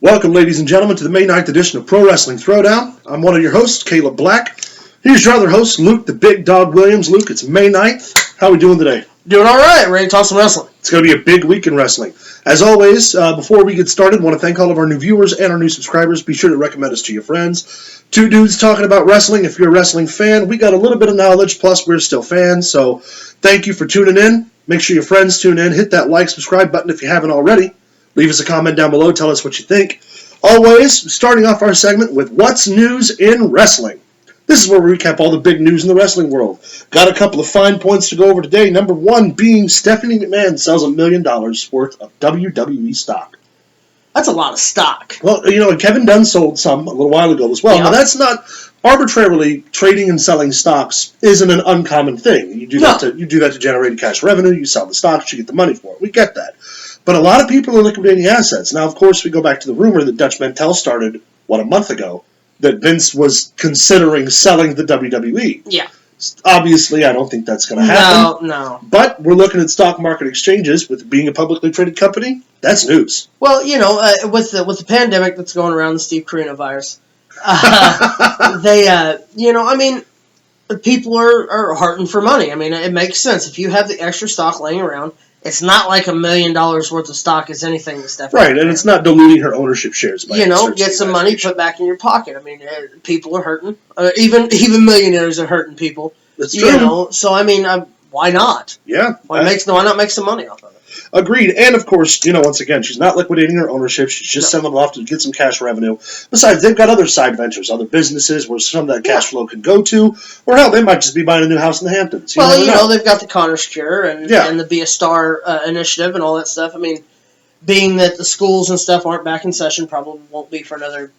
Welcome, ladies and gentlemen, to the May 9th edition of Pro Wrestling Throwdown. I'm one of your hosts, Caleb Black. Here's your other host, Luke the Big Dog Williams. Luke, it's May 9th. How are we doing today? Doing all right. Ready to talk some wrestling. It's going to be a big week in wrestling. As always, before we get started, I want to thank all of our new viewers and our new subscribers. Be sure to recommend us to your friends. Two dudes talking about wrestling. If you're a wrestling fan, we got a little bit of knowledge, plus we're still fans. So thank you for tuning in. Make sure your friends tune in. Hit that like, subscribe button if you haven't already. Leave us a comment down below. Tell us what you think. Always, starting off our segment with What's News in Wrestling. This is where we recap all the big news in the wrestling world. Got a couple of fine points to go over today. Number one being Stephanie McMahon sells $1 million worth of WWE stock. That's a lot of stock. Well, Kevin Dunn sold some a little while ago as well. Yeah. Now, that's not arbitrarily trading and selling stocks isn't an uncommon thing. You do that to generate cash revenue. You sell the stocks, you get the money for it. We get that. But a lot of people are liquidating assets. Now, of course, we go back to the rumor that Dutch Mantel started, a month ago, that Vince was considering selling the WWE. Yeah. Obviously, I don't think that's going to happen. No. But we're looking at stock market exchanges with being a publicly traded company. That's news. Well, with the pandemic that's going around, the Steve Carino virus, people are hurting for money. I mean, it makes sense. If you have the extra stock laying around, it's not like $1 million worth of stock is anything to Stephanie. Right, and it's not diluting her ownership shares. Get some money put back in your pocket. I mean, people are hurting. Even millionaires are hurting people. That's true. Why not? Yeah. Why not make some money off of it? Agreed. And, of course, once again, she's not liquidating her ownership. She's just selling them off to get some cash revenue. Besides, they've got other side ventures, other businesses where some of that cash flow can go to. Or, hell, they might just be buying a new house in the Hamptons. They've got the Connor's Cure and the Be a Star initiative and all that stuff. I mean, being that the schools and stuff aren't back in session, probably won't be for another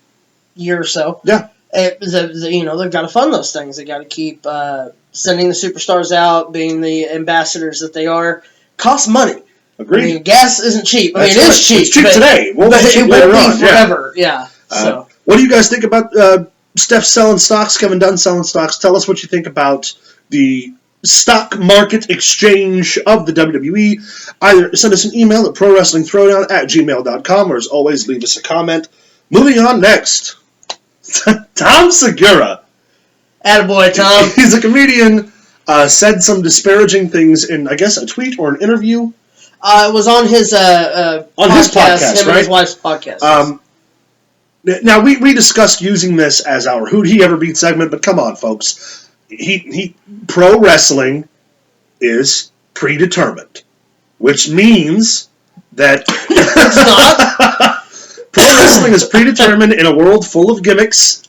year or so. Yeah. They've got to fund those things. They got to keep sending the superstars out, being the ambassadors that they are. Costs money. Agreed. I mean, gas isn't cheap. It is cheap. It's cheap today. But it won't be forever. Yeah. So, what do you guys think about Steph selling stocks, Kevin Dunn selling stocks? Tell us what you think about the stock market exchange of the WWE. Either send us an email at prowrestlingthrowdown@gmail.com or, as always, leave us a comment. Moving on next, Tom Segura. Attaboy, Tom. He's a comedian. Said some disparaging things in, I guess, a tweet or an interview. It was on his podcast, him and his wife's podcast. Now, we discussed using this as our Who'd He Ever Beat segment, but come on, folks. Pro wrestling is predetermined, which means that it's not. Pro wrestling is predetermined in a world full of gimmicks.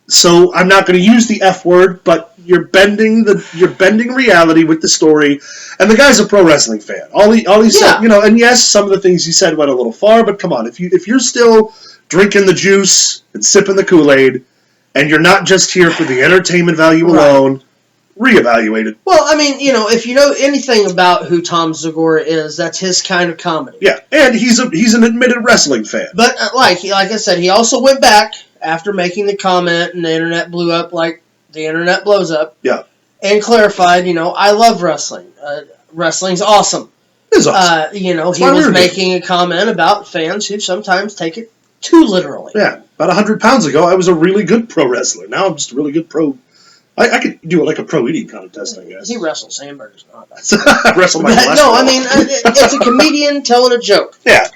So I'm not going to use the F word, but you're bending reality with the story. And the guy's a pro wrestling fan. All he said, and yes, some of the things he said went a little far, but come on, if you're still drinking the juice and sipping the Kool-Aid, and you're not just here for the entertainment value alone, reevaluate it. Well, I mean, if you know anything about who Tom Segura is, that's his kind of comedy. Yeah, and he's an admitted wrestling fan. But like I said, he also went back after making the comment, and the internet blew up like the internet blows up. Yeah. And clarified, I love wrestling. Wrestling's awesome. It's awesome. He was making a comment about fans who sometimes take it too literally. Yeah. About 100 pounds ago, I was a really good pro wrestler. Now I'm just a really good pro. I could do it like a pro eating contest, I guess. He wrestles hamburgers, not that. Wrestle my No, I mean, it's a comedian telling a joke. Yeah.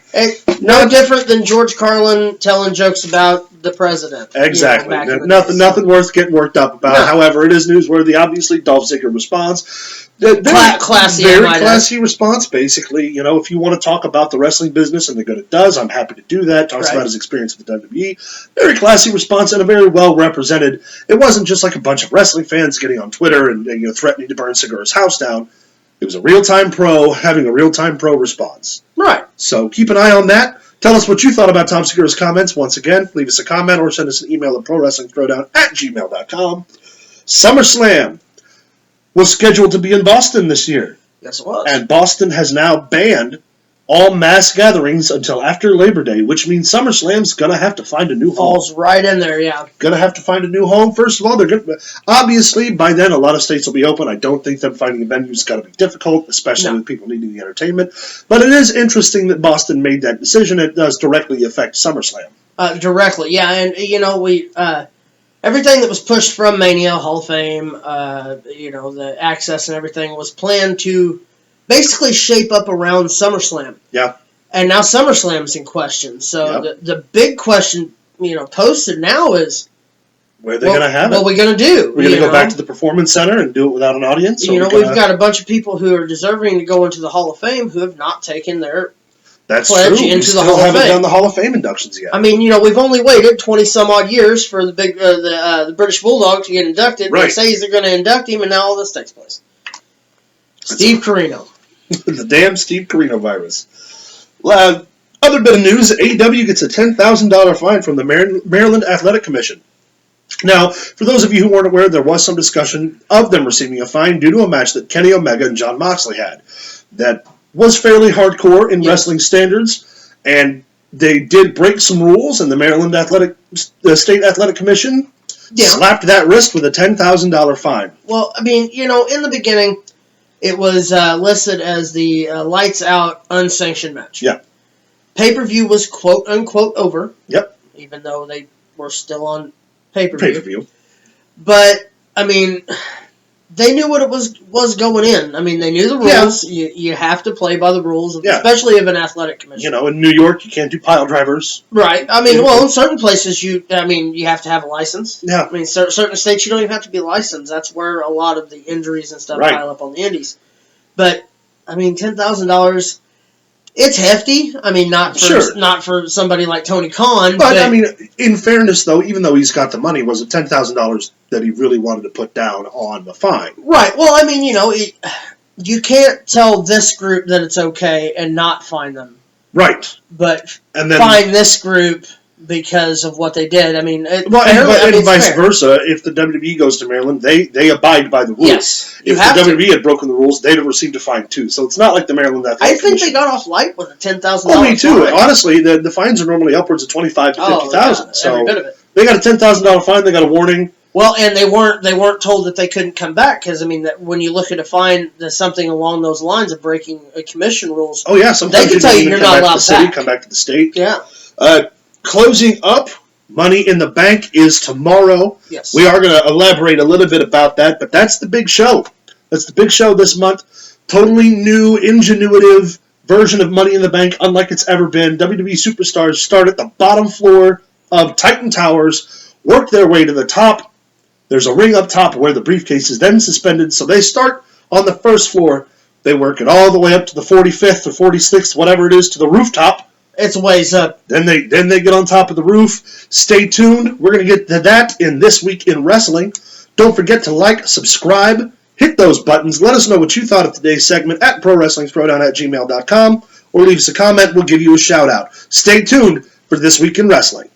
No different than George Carlin telling jokes about the president. Exactly. Nothing worth getting worked up about. No. However, it is newsworthy. Obviously, Dolph Ziggler response. Classy. Very classy response, basically. If you want to talk about the wrestling business and the good it does, I'm happy to do that. Talks about his experience with the WWE. Very classy response and a very well represented. It wasn't just like a bunch of wrestling fans getting on Twitter and threatening to burn Segura's house down. It was a real-time pro having a real-time pro response. Right. So keep an eye on that. Tell us what you thought about Tom Segura's comments. Once again, leave us a comment or send us an email at prowrestlingthrowdown@gmail.com. SummerSlam was scheduled to be in Boston this year. Yes, it was. And Boston has now banned all mass gatherings until after Labor Day, which means SummerSlam's going to have to find a new home. Falls right in there, yeah. Going to have to find a new home. First of all, obviously, by then, a lot of states will be open. I don't think them finding a venue is going to be difficult, especially with people needing the entertainment. But it is interesting that Boston made that decision. It does directly affect SummerSlam. Directly, yeah. And, we... everything that was pushed from Mania, Hall of Fame, the access and everything was planned to basically shape up around SummerSlam. Yeah. And now SummerSlam's in question. So the big question, posted now is, where are they going to have it? What are we going to do? We're going to go back to the Performance Center and do it without an audience? We've got a bunch of people who are deserving to go into the Hall of Fame who have not taken their pledge into we the Hall of Fame. We still haven't done the Hall of Fame inductions yet. I mean, we've only waited 20-some-odd years for the British Bulldog to get inducted. Right. They say they're going to induct him, and now all this takes place. Steve Corino. The damn Steve Corino virus. Other bit of news, AEW gets a $10,000 fine from the Maryland Athletic Commission. Now, for those of you who weren't aware, there was some discussion of them receiving a fine due to a match that Kenny Omega and Jon Moxley had that was fairly hardcore in wrestling standards, and they did break some rules, and the Maryland State Athletic Commission slapped that wrist with a $10,000 fine. Well, I mean, in the beginning, it was listed as the lights out unsanctioned match. Yeah. Pay-per-view was quote unquote over. Yep. Even though they were still on pay-per-view. Pay-per-view. But I mean, they knew what it was going in. I mean, they knew the rules. Yeah. You have to play by the rules, especially of an athletic commission. In New York, you can't do pile drivers. Right. I mean, in certain places, you have to have a license. Yeah. I mean, certain states, you don't even have to be licensed. That's where a lot of the injuries and stuff pile up on the indies. But, I mean, $10,000, it's hefty. I mean, not for somebody like Tony Khan. But, I mean, in fairness, though, even though he's got the money, was it $10,000 that he really wanted to put down on the fine? Right. Well, I mean, you can't tell this group that it's okay and not fine them. Right. But fine this group because of what they did. I mean, vice versa. If the WWE goes to Maryland, they abide by the rules. Yes, if the WWE had broken the rules, they'd have received a fine too. So it's not like the Maryland Athletic Commission. They got off light with a $10,000. Oh, me too. Fine. Honestly, the fines are normally upwards of $25,000 to $50,000. So every bit of it. They got a $10,000 fine. They got a warning. Well, and they weren't told that they couldn't come back because I mean that when you look at a fine, there's something along those lines of breaking commission rules. Oh yeah, sometimes they can tell you're not allowed back. Come back to the state. Yeah. Closing up, Money in the Bank is tomorrow. Yes. We are going to elaborate a little bit about that, but that's the big show. That's the big show this month. Totally new, ingenuitive version of Money in the Bank, unlike it's ever been. WWE superstars start at the bottom floor of Titan Towers, work their way to the top. There's a ring up top where the briefcase is then suspended, so they start on the first floor. They work it all the way up to the 45th or 46th, whatever it is, to the rooftop. It's a ways up. Then they get on top of the roof. Stay tuned. We're going to get to that in This Week in Wrestling. Don't forget to like, subscribe, hit those buttons. Let us know what you thought of today's segment at ProWrestlingThrowdown@gmail.com or leave us a comment. We'll give you a shout out. Stay tuned for This Week in Wrestling.